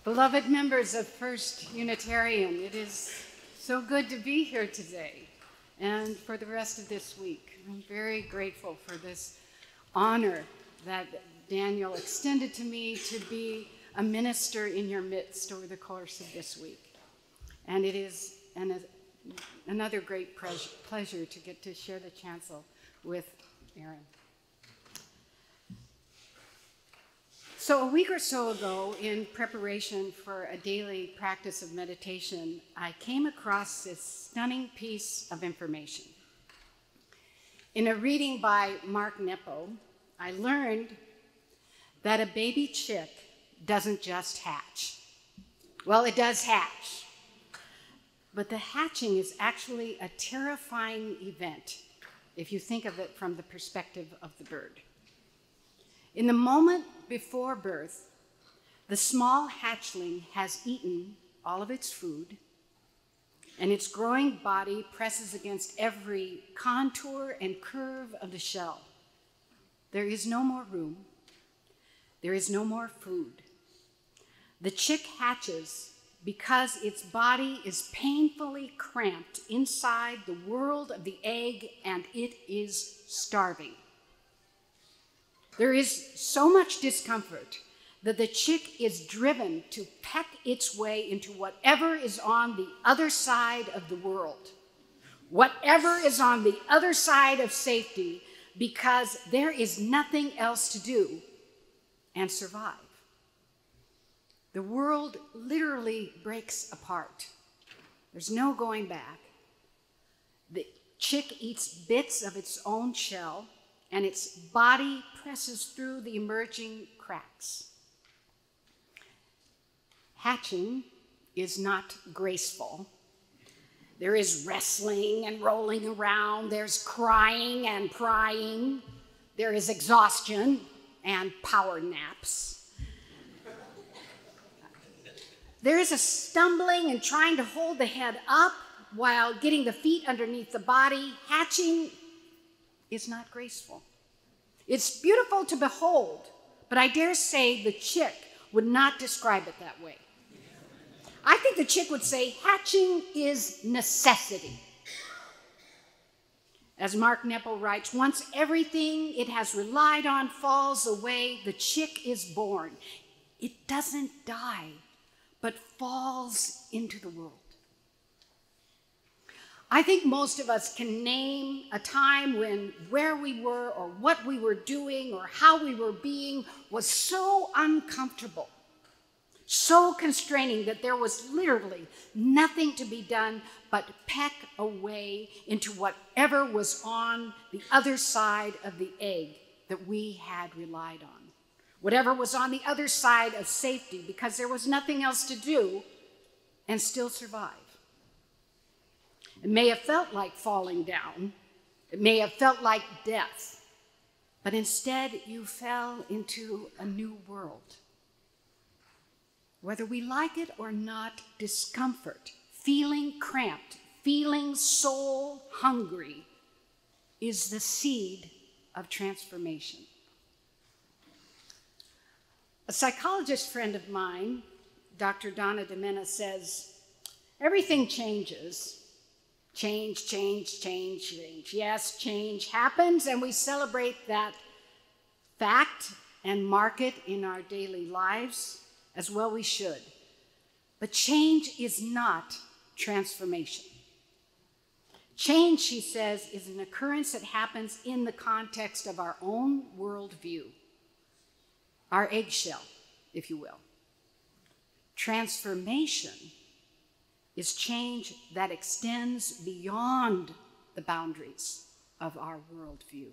Beloved members of First Unitarian, it is so good to be here today and for the rest of this week. I'm very grateful for this honor that Daniel extended to me to be a minister in your midst over the course of this week. And it is another great pleasure to get to share the chancel with Aaron. So a week or so ago, in preparation for a daily practice of meditation, I came across this stunning piece of information. In a reading by Mark Nepo, I learned that a baby chick doesn't just hatch. Well, it does hatch, but the hatching is actually a terrifying event if you think of it from the perspective of the bird. In the moment before birth, the small hatchling has eaten all of its food, and its growing body presses against every contour and curve of the shell. There is no more room. There is no more food. The chick hatches because its body is painfully cramped inside the world of the egg, and it is starving. There is so much discomfort that the chick is driven to peck its way into whatever is on the other side of the world, whatever is on the other side of safety, because there is nothing else to do and survive. The world literally breaks apart. There's no going back. The chick eats bits of its own shell, and its body presses through the emerging cracks. Hatching is not graceful. There is wrestling and rolling around. There's crying and prying. There is exhaustion and power naps. There is a stumbling and trying to hold the head up while getting the feet underneath the body. Hatching is not graceful. It's beautiful to behold, but I dare say the chick would not describe it that way. I think the chick would say hatching is necessity. As Mark Nepo writes, once everything it has relied on falls away, the chick is born. It doesn't die, but falls into the world. I think most of us can name a time when where we were or what we were doing or how we were being was so uncomfortable, so constraining that there was literally nothing to be done but peck away into whatever was on the other side of the egg that we had relied on, whatever was on the other side of safety, because there was nothing else to do and still survive. It may have felt like falling down. It may have felt like death. But instead, you fell into a new world. Whether we like it or not, discomfort, feeling cramped, feeling soul hungry, is the seed of transformation. A psychologist friend of mine, Dr. Donna DeMena, says, everything changes. Change, change, change, change. Yes, change happens, and we celebrate that fact and mark it in our daily lives, as well we should. But change is not transformation. Change, she says, is an occurrence that happens in the context of our own worldview, our eggshell, if you will. Transformation is change that extends beyond the boundaries of our worldview.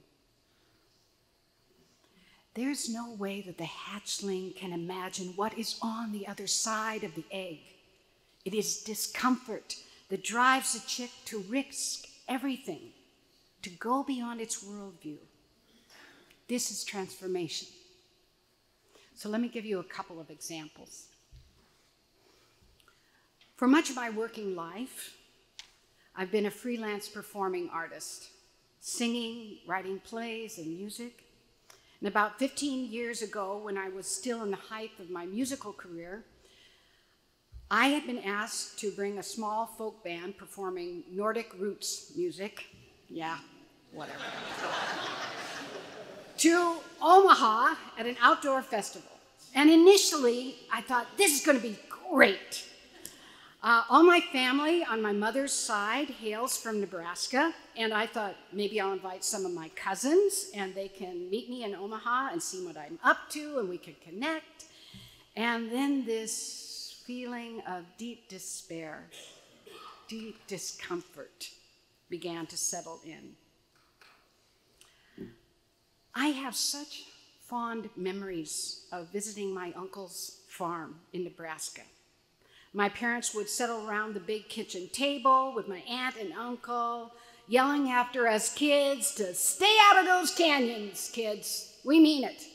There's no way that the hatchling can imagine what is on the other side of the egg. It is discomfort that drives a chick to risk everything, to go beyond its worldview. This is transformation. So let me give you a couple of examples. For much of my working life, I've been a freelance performing artist, singing, writing plays and music. And about 15 years ago, when I was still in the height of my musical career, I had been asked to bring a small folk band performing Nordic roots music, yeah, whatever, to Omaha at an outdoor festival. And initially, I thought, this is going to be great. All my family on my mother's side hails from Nebraska, and I thought maybe I'll invite some of my cousins, and they can meet me in Omaha and see what I'm up to, and we can connect. And then this feeling of deep despair, deep discomfort began to settle in. I have such fond memories of visiting my uncle's farm in Nebraska. My parents would settle around the big kitchen table with my aunt and uncle, yelling after us kids to stay out of those canyons, kids. We mean it.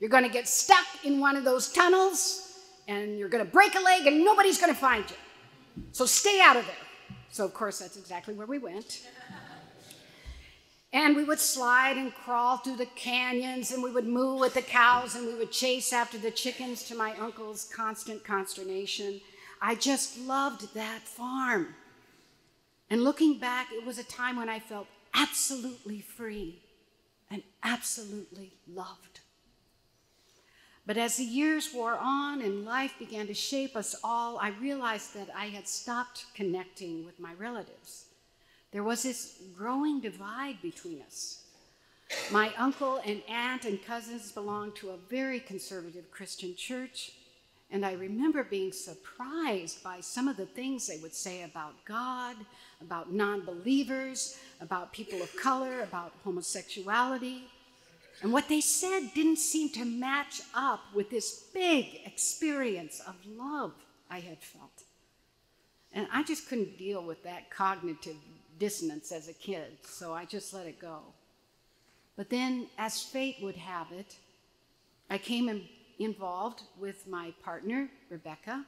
You're going to get stuck in one of those tunnels, and you're going to break a leg, and nobody's going to find you. So stay out of there. So, of course, that's exactly where we went. And we would slide and crawl through the canyons, and we would moo at the cows, and we would chase after the chickens, to my uncle's constant consternation. I just loved that farm. And looking back, it was a time when I felt absolutely free and absolutely loved. But as the years wore on and life began to shape us all, I realized that I had stopped connecting with my relatives. There was this growing divide between us. My uncle and aunt and cousins belonged to a very conservative Christian church, and I remember being surprised by some of the things they would say about God, about non-believers, about people of color, about homosexuality. And what they said didn't seem to match up with this big experience of love I had felt. And I just couldn't deal with that cognitive dissonance as a kid, so I just let it go. But then, as fate would have it, I came involved with my partner, Rebecca.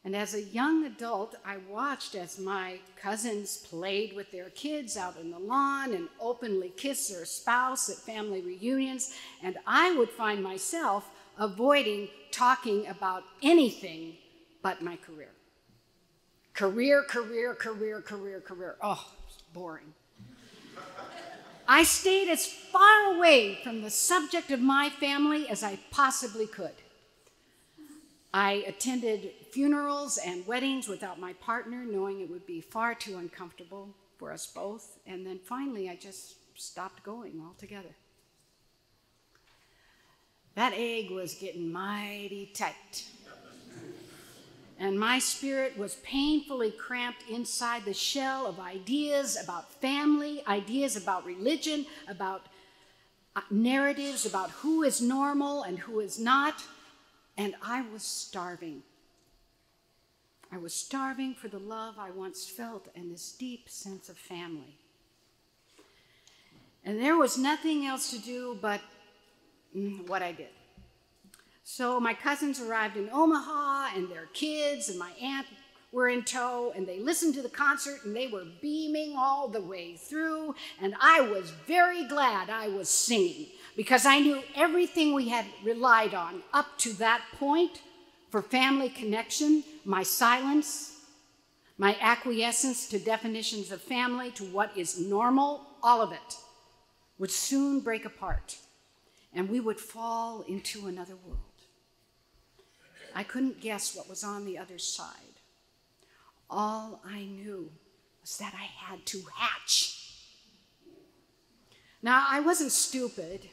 And as a young adult, I watched as my cousins played with their kids out on the lawn and openly kissed their spouse at family reunions, and I would find myself avoiding talking about anything but my career. Career. Oh, it's boring. I stayed as far away from the subject of my family as I possibly could. I attended funerals and weddings without my partner, knowing it would be far too uncomfortable for us both. And then finally, I just stopped going altogether. That egg was getting mighty tight. And my spirit was painfully cramped inside the shell of ideas about family, ideas about religion, about narratives about who is normal and who is not. And I was starving. I was starving for the love I once felt and this deep sense of family. And there was nothing else to do but what I did. So my cousins arrived in Omaha, and their kids and my aunt were in tow, and they listened to the concert, and they were beaming all the way through, and I was very glad I was singing, because I knew everything we had relied on up to that point for family connection, my silence, my acquiescence to definitions of family, to what is normal, all of it would soon break apart, and we would fall into another world. I couldn't guess what was on the other side. All I knew was that I had to hatch. Now, I wasn't stupid.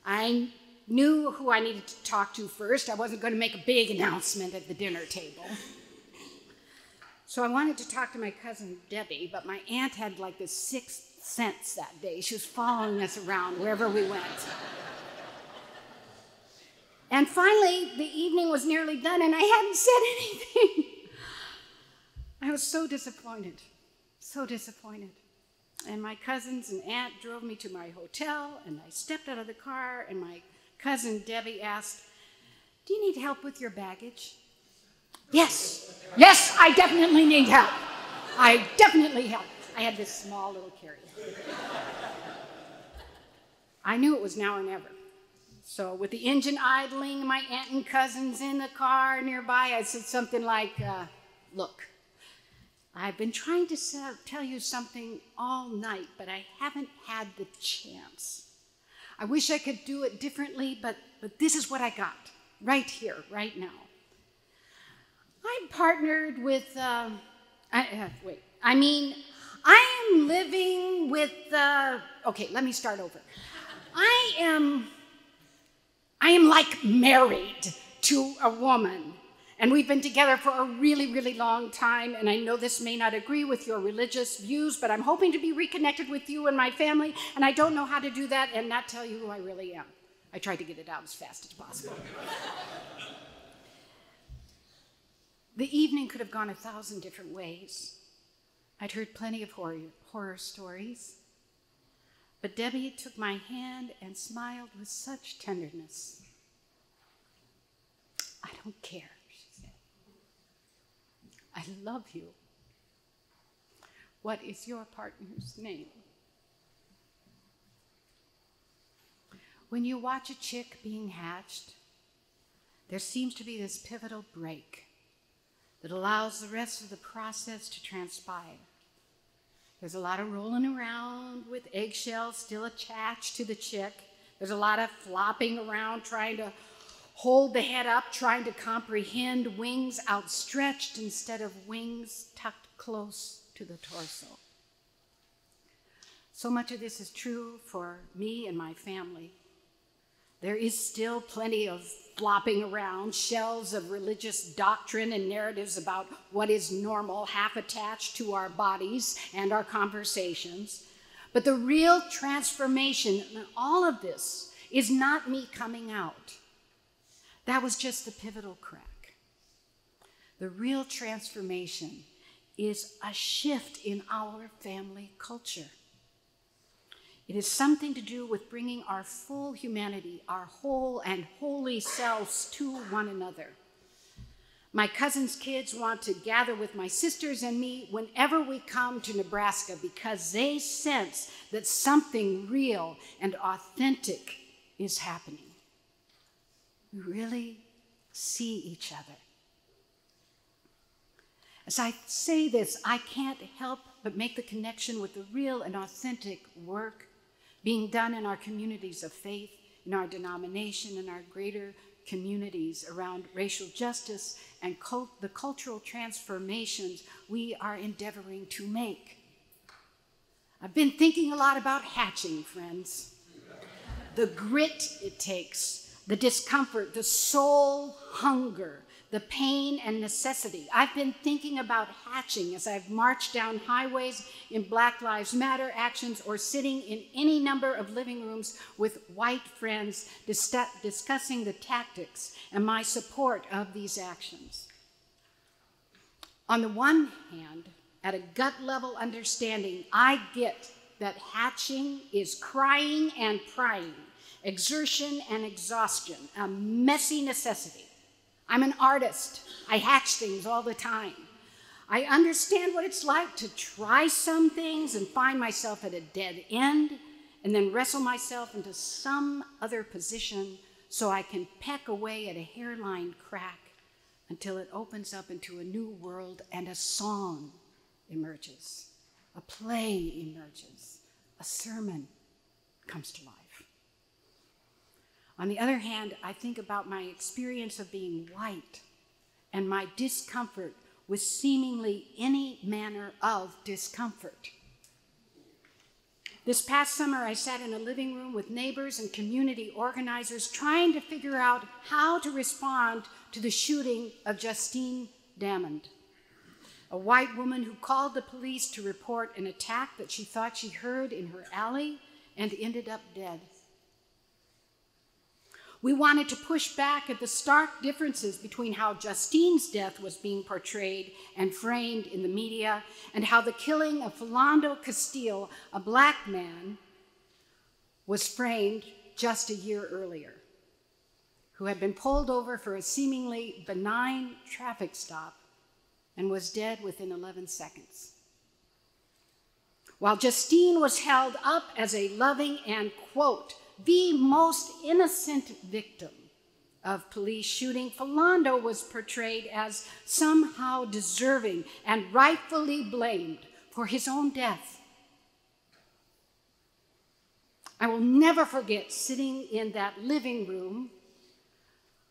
I knew who I needed to talk to first. I wasn't going to make a big announcement at the dinner table. So I wanted to talk to my cousin Debbie, but my aunt had like this sixth sense that day. She was following us around wherever we went. And finally, the evening was nearly done, and I hadn't said anything. I was so disappointed, so disappointed. And my cousins and aunt drove me to my hotel, and I stepped out of the car, and my cousin Debbie asked, "Do you need help with your baggage?" Yes, I definitely need help. I definitely help. I had this small little carry. I knew it was now or never. So with the engine idling, my aunt and cousins in the car nearby, I said something like, look, I've been trying to tell you something all night, but I haven't had the chance. I wish I could do it differently, but this is what I got right here, right now. I partnered with, I am living with, okay, let me start over. I am like married to a woman, and we've been together for a really, really long time, and I know this may not agree with your religious views, but I'm hoping to be reconnected with you and my family, and I don't know how to do that and not tell you who I really am. I tried to get it out as fast as possible. The evening could have gone 1,000 different ways. I'd heard plenty of horror stories, but Debbie took my hand and smiled with such tenderness. I don't care, she said. I love you. What is your partner's name? When you watch a chick being hatched, there seems to be this pivotal break that allows the rest of the process to transpire. There's a lot of rolling around with eggshells still attached to the chick. There's a lot of flopping around, trying to hold the head up, trying to comprehend wings outstretched instead of wings tucked close to the torso. So much of this is true for me and my family. There is still plenty of flopping around, shells of religious doctrine and narratives about what is normal, half attached to our bodies and our conversations. But the real transformation in all of this is not me coming out. That was just the pivotal crack. The real transformation is a shift in our family culture. It is something to do with bringing our full humanity, our whole and holy selves to one another. My cousin's kids want to gather with my sisters and me whenever we come to Nebraska because they sense that something real and authentic is happening. We really see each other. As I say this, I can't help but make the connection with the real and authentic work being done in our communities of faith, in our denomination, in our greater communities around racial justice and the cultural transformations we are endeavoring to make. I've been thinking a lot about hatching, friends. The grit it takes, the discomfort, the soul hunger, the pain and necessity. I've been thinking about hatching as I've marched down highways in Black Lives Matter actions or sitting in any number of living rooms with white friends discussing the tactics and my support of these actions. On the one hand, at a gut level understanding, I get that hatching is crying and prying, exertion and exhaustion, a messy necessity. I'm an artist. I hatch things all the time. I understand what it's like to try some things and find myself at a dead end and then wrestle myself into some other position so I can peck away at a hairline crack until it opens up into a new world and a song emerges, a play emerges, a sermon comes to life. On the other hand, I think about my experience of being white and my discomfort with seemingly any manner of discomfort. This past summer, I sat in a living room with neighbors and community organizers trying to figure out how to respond to the shooting of Justine Damond, a white woman who called the police to report an attack that she thought she heard in her alley and ended up dead. We wanted to push back at the stark differences between how Justine's death was being portrayed and framed in the media and how the killing of Philando Castile, a Black man, was framed just a year earlier, who had been pulled over for a seemingly benign traffic stop and was dead within 11 seconds. While Justine was held up as a loving and, quote, the most innocent victim of police shooting, Philando was portrayed as somehow deserving and rightfully blamed for his own death. I will never forget sitting in that living room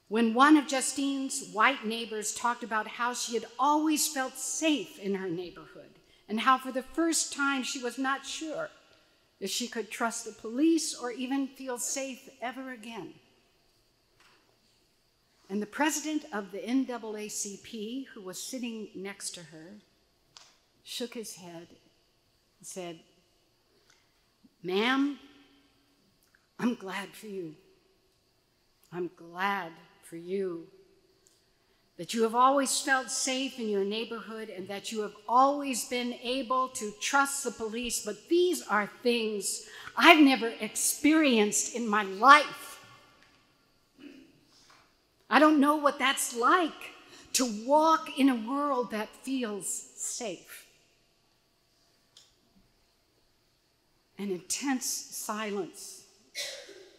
when one of Justine's white neighbors talked about how she had always felt safe in her neighborhood and how for the first time she was not sure if she could trust the police or even feel safe ever again. And the president of the NAACP, who was sitting next to her, shook his head and said, "Ma'am, I'm glad for you. I'm glad for you that you have always felt safe in your neighborhood and that you have always been able to trust the police, but these are things I've never experienced in my life. I don't know what that's like to walk in a world that feels safe." An intense silence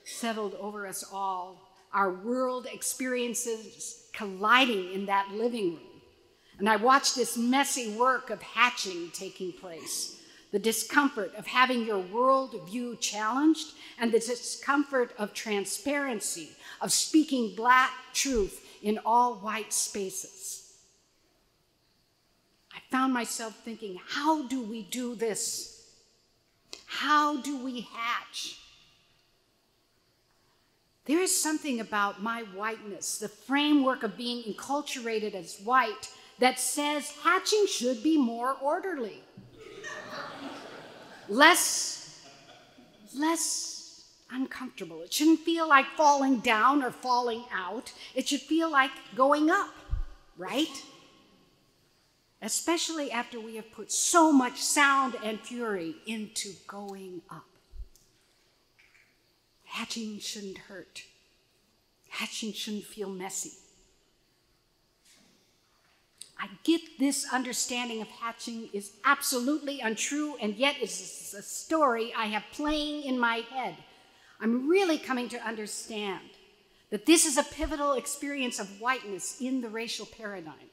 settled over us all, our world experiences colliding in that living room. And I watched this messy work of hatching taking place, the discomfort of having your worldview challenged, and the discomfort of transparency, of speaking Black truth in all white spaces. I found myself thinking, how do we do this? How do we hatch? There is something about my whiteness, the framework of being enculturated as white, that says hatching should be more orderly. Less uncomfortable. It shouldn't feel like falling down or falling out. It should feel like going up, right? Especially after we have put so much sound and fury into going up. Hatching shouldn't hurt. Hatching shouldn't feel messy. I get this understanding of hatching is absolutely untrue, and yet it's a story I have playing in my head. I'm really coming to understand that this is a pivotal experience of whiteness in the racial paradigm.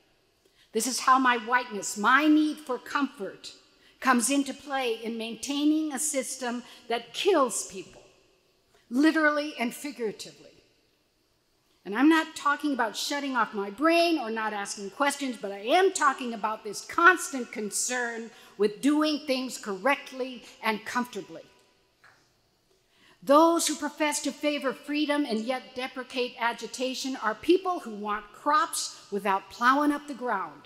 This is how my whiteness, my need for comfort, comes into play in maintaining a system that kills people, literally and figuratively. And I'm not talking about shutting off my brain or not asking questions, but I am talking about this constant concern with doing things correctly and comfortably. Those who profess to favor freedom and yet deprecate agitation are people who want crops without plowing up the ground.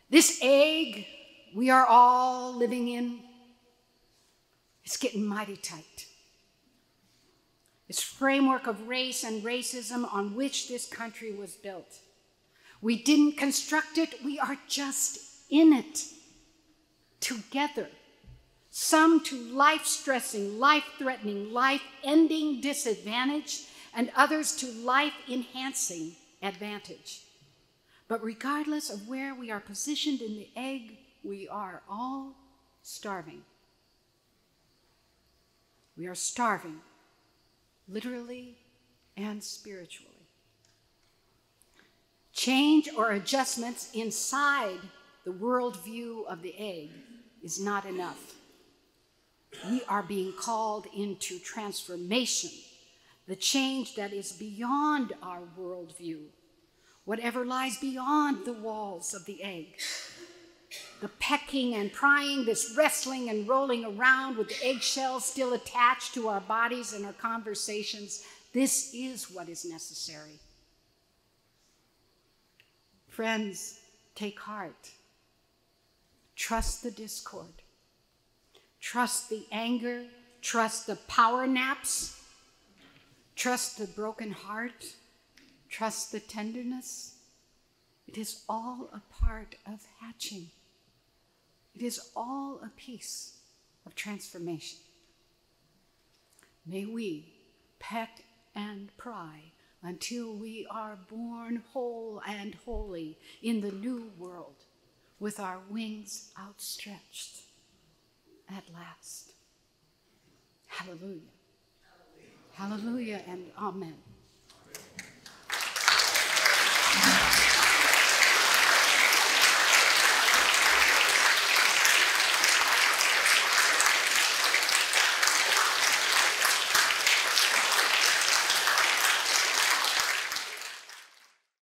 This egg we are all living in is getting mighty tight. This framework of race and racism on which this country was built. We didn't construct it, we are just in it, together. Some to life-stressing, life-threatening, life-ending disadvantage, and others to life-enhancing advantage. But regardless of where we are positioned in the egg, we are all starving. We are starving, literally and spiritually. Change or adjustments inside the worldview of the egg is not enough. We are being called into transformation, the change that is beyond our worldview, whatever lies beyond the walls of the egg. The pecking and prying, this wrestling and rolling around with the eggshells still attached to our bodies and our conversations, this is what is necessary. Friends, take heart. Trust the discord. Trust the anger. Trust the power naps. Trust the broken heart. Trust the tenderness. It is all a part of hatching. It is all a piece of transformation. May we peck and pry until we are born whole and holy in the new world with our wings outstretched at last. Hallelujah. Hallelujah and amen.